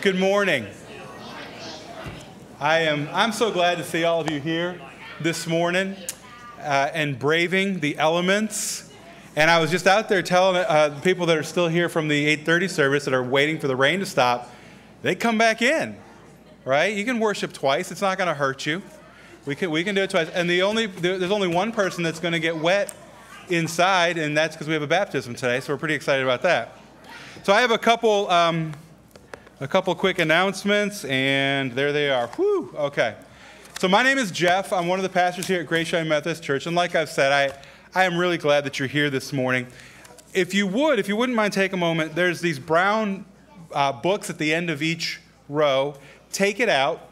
Good morning. I'm so glad to see all of you here this morning and braving the elements. And I was just out there telling the people that are still here from the 8:30 service that are waiting for the rain to stop, they come back in, right? You can worship twice. It's not going to hurt you. We can do it twice. And there's only one person that's going to get wet inside, and that's because we have a baptism today. So we're pretty excited about that. So I have a couple quick announcements, and there they are. Whew, okay. So my name is Jeff. I'm one of the pastors here at Grace United Methodist Church, and like I've said, I am really glad that you're here this morning. If you wouldn't mind, take a moment. There's these brown books at the end of each row. Take it out,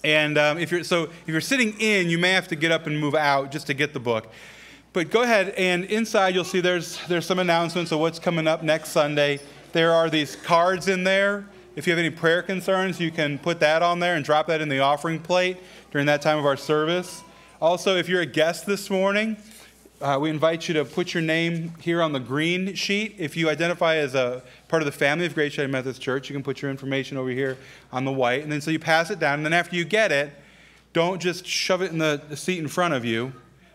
and if you're sitting in, you may have to get up and move out just to get the book. But go ahead, and inside you'll see there's some announcements of what's coming up next Sunday. There are these cards in there. If you have any prayer concerns, you can put that on there and drop that in the offering plate during that time of our service. Also, if you're a guest this morning, we invite you to put your name here on the green sheet. If you identify as a part of the family of Grace United Methodist Church, you can put your information over here on the white. And then so you pass it down. And then after you get it, don't just shove it in the seat in front of you,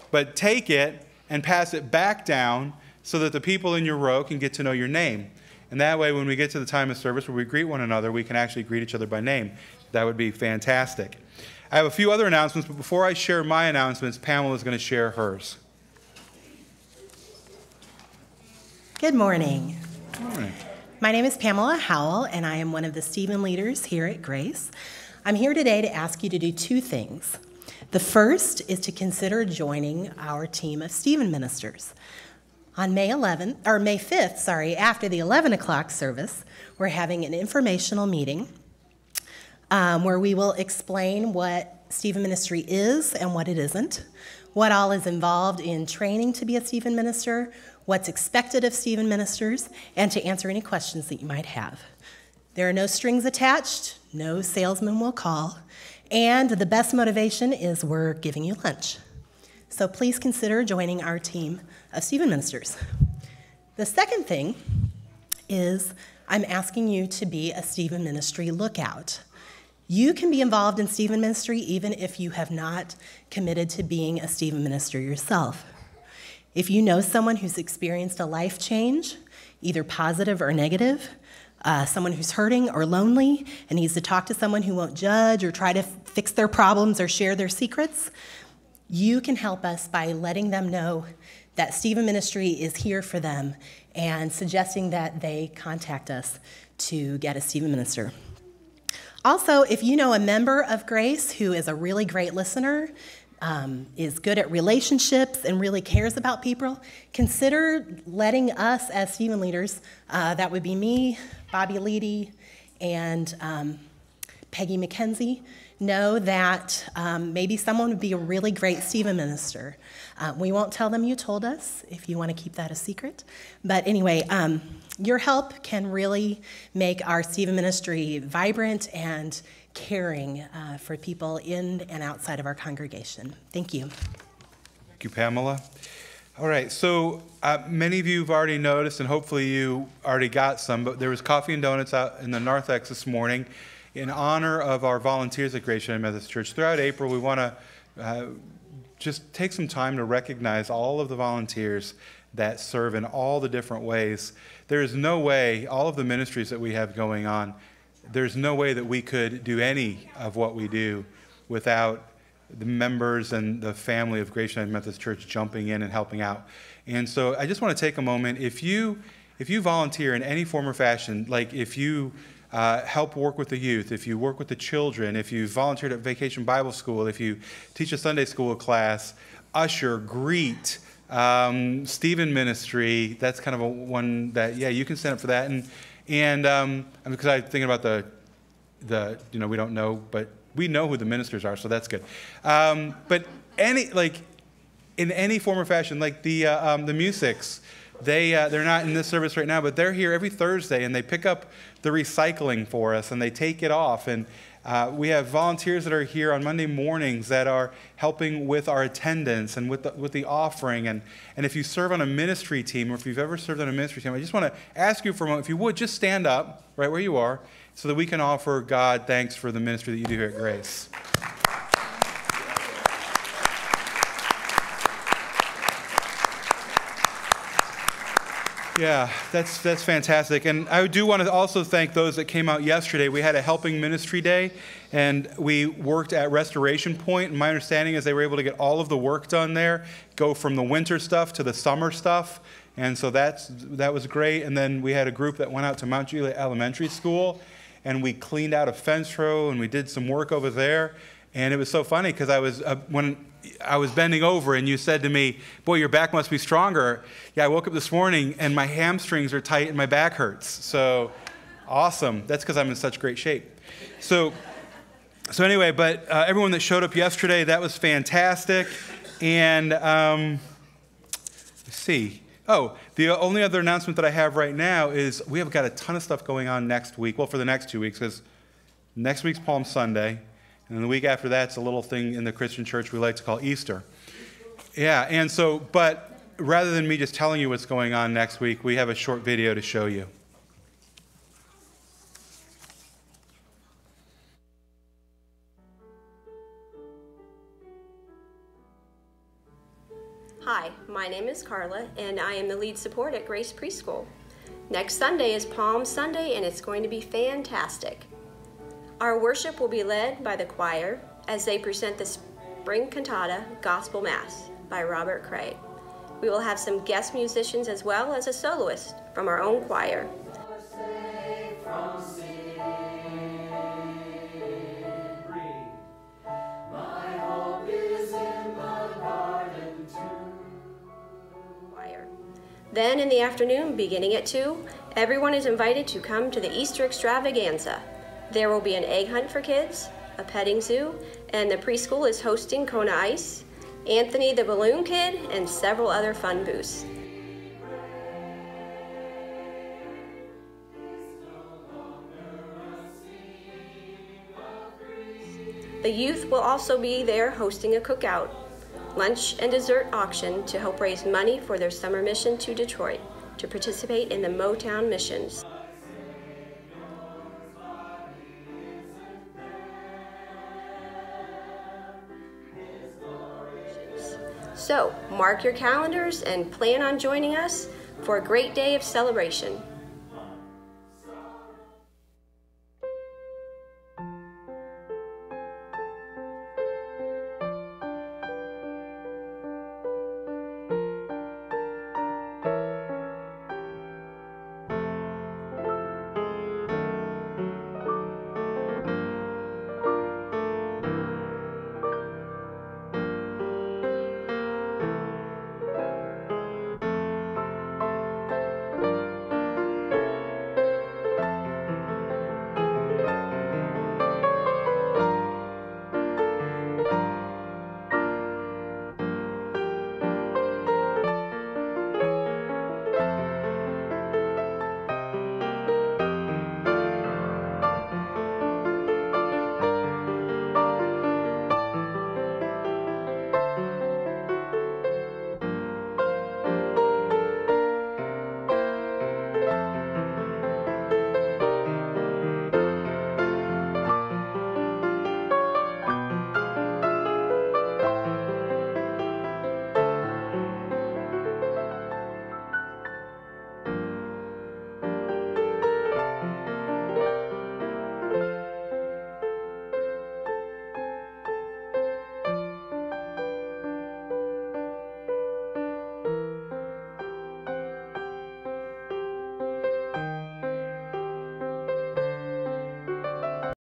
but take it and pass it back down so that the people in your row can get to know your name. And that way, when we get to the time of service where we greet one another, we can actually greet each other by name. That would be fantastic. I have a few other announcements, but before I share my announcements, Pamela is going to share hers. Good morning. Good morning. My name is Pamela Howell, and I am one of the Stephen leaders here at Grace. I'm here today to ask you to do two things. The first is to consider joining our team of Stephen ministers. On May 5th, after the 11 o'clock service, we're having an informational meeting where we will explain what Stephen ministry is and what it isn't, what all is involved in training to be a Stephen minister, what's expected of Stephen ministers, and to answer any questions that you might have. There are no strings attached, no salesman will call, and the best motivation is we're giving you lunch. So please consider joining our team of Stephen ministers. The second thing is I'm asking you to be a Stephen ministry lookout. You can be involved in Stephen ministry even if you have not committed to being a Stephen minister yourself. If you know someone who's experienced a life change, either positive or negative, someone who's hurting or lonely and needs to talk to someone who won't judge or try to fix their problems or share their secrets, you can help us by letting them know that Stephen Ministry is here for them and suggesting that they contact us to get a Stephen minister. Also, if you know a member of Grace who is a really great listener, is good at relationships and really cares about people, consider letting us as Stephen leaders, that would be me, Bobby Leedy, and Peggy McKenzie, know that maybe someone would be a really great Stephen minister. We won't tell them you told us if you want to keep that a secret. But anyway, your help can really make our Stephen ministry vibrant and caring for people in and outside of our congregation. Thank you. Thank you, Pamela. All right, so many of you have already noticed, and hopefully you already got some, but there was coffee and donuts out in the narthex this morning in honor of our volunteers at Grace United Methodist Church. Throughout April, we want to just take some time to recognize all of the volunteers that serve in all the different ways. There is no way, all of the ministries that we have going on, there's no way that we could do any of what we do without the members and the family of Grace United Methodist Church jumping in and helping out. And so I just want to take a moment. If you volunteer in any form or fashion, like if you help work with the youth, if you work with the children, if you volunteered at Vacation Bible School, if you teach a Sunday school class, usher, greet, Stephen ministry, that's kind of a one that, yeah, you can sign up for that. And because I'm thinking about the we don't know, but we know who the ministers are, so that's good. But in any form or fashion, like the Musics, they're not in this service right now, but they're here every Thursday, and they pick up the recycling for us, and they take it off. And We have volunteers that are here on Monday mornings that are helping with our attendance and with the offering. And if you serve on a ministry team, or if you've ever served on a ministry team, I just want to ask you for a moment, if you would, just stand up right where you are so that we can offer God thanks for the ministry that you do here at Grace. Yeah, that's fantastic. And I do want to also thank those that came out yesterday. We had a helping ministry day, and we worked at Restoration Point. And my understanding is they were able to get all of the work done there, go from the winter stuff to the summer stuff. And so that was great. And then we had a group that went out to Mount Juliet Elementary School, and we cleaned out a fence row, and we did some work over there. And it was so funny because when I was bending over and you said to me, boy, your back must be stronger. Yeah, I woke up this morning and my hamstrings are tight and my back hurts. So awesome. That's because I'm in such great shape. So anyway, but everyone that showed up yesterday, that was fantastic. And let's see. Oh, the only other announcement that I have right now is we have got a ton of stuff going on next week. Well, for the next 2 weeks, because next week's Palm Sunday. And the week after that's a little thing in the Christian church we like to call Easter. Yeah, and so, but rather than me just telling you what's going on next week, we have a short video to show you. Hi, my name is Carla, and I am the lead support at Grace Preschool. Next Sunday is Palm Sunday, and it's going to be fantastic. Our worship will be led by the choir as they present the Spring Cantata Gospel Mass by Robert Craig. We will have some guest musicians as well as a soloist from our own choir. Then in the afternoon, beginning at 2, everyone is invited to come to the Easter extravaganza. There will be an egg hunt for kids, a petting zoo, and the preschool is hosting Kona Ice, Anthony the Balloon Kid, and several other fun booths. The youth will also be there hosting a cookout, lunch and dessert auction to help raise money for their summer mission to Detroit to participate in the Motown missions. So, mark your calendars and plan on joining us for a great day of celebration.